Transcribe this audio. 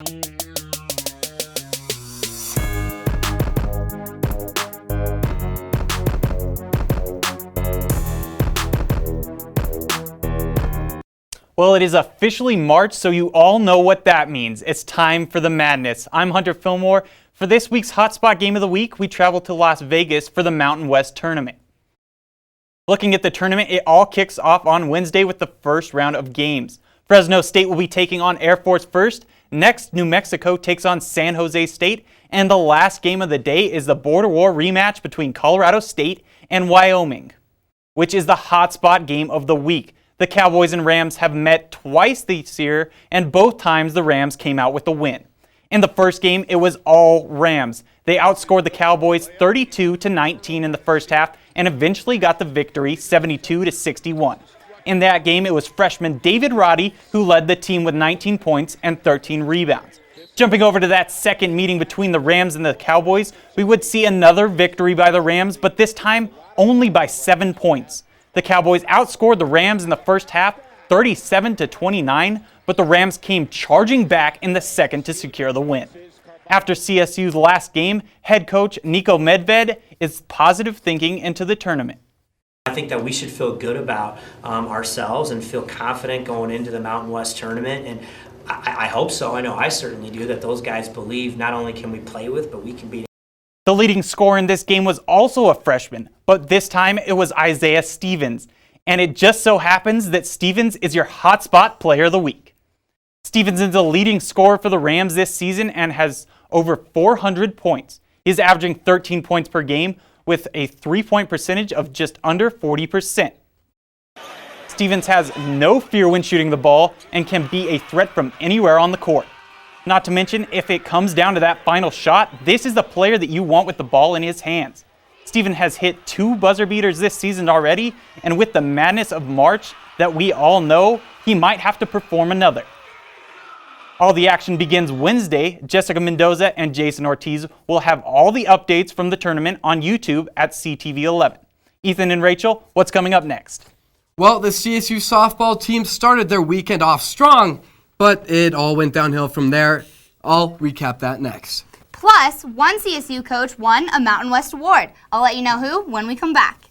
Well, it is officially March, so you all know what that means. It's time for the madness. I'm Hunter Fillmore. For this week's Hotspot Game of the Week, we travel to Las Vegas for the Mountain West Tournament. Looking at the tournament, it all kicks off on Wednesday with the first round of games. Fresno State will be taking on Air Force first. Next, New Mexico takes on San Jose State. And the last game of the day is the Border War rematch between Colorado State and Wyoming, which is the Hotspot Game of the Week. The Cowboys and Rams have met twice this year, and both times the Rams came out with the win. In the first game, it was all Rams. They outscored the Cowboys 32-19 in the first half and eventually got the victory 72-61. In that game, it was freshman David Roddy who led the team with 19 points and 13 rebounds. Jumping over to that second meeting between the Rams and the Cowboys, we would see another victory by the Rams, but this time only by 7 points. The Cowboys outscored the Rams in the first half 37-29, but the Rams came charging back in the second to secure the win. After CSU's last game, head coach Nico Medved is positive thinking into the tournament. I think that we should feel good about ourselves and feel confident going into the Mountain West tournament, and I hope so. I know I certainly do, that those guys believe not only can we play with, but we can beat. The leading scorer in this game was also a freshman, but this time it was Isaiah Stevens. And it just so happens that Stevens is your Hotspot Player of the Week. Stevens is the leading scorer for the Rams this season and has over 400 points. He's averaging 13 points per game with a three-point percentage of just under 40%. Stevens has no fear when shooting the ball and can be a threat from anywhere on the court. Not to mention, if it comes down to that final shot, this is the player that you want with the ball in his hands. Steven has hit 2 buzzer beaters this season already, and with the madness of March that we all know, he might have to perform another. All the action begins Wednesday. Jessica Mendoza and Jason Ortiz will have all the updates from the tournament on YouTube at CTV 11. Ethan and Rachel, what's coming up next? Well, the CSU softball team started their weekend off strong, but it all went downhill from there. I'll recap that next. Plus, one CSU coach won a Mountain West award. I'll let you know who when we come back.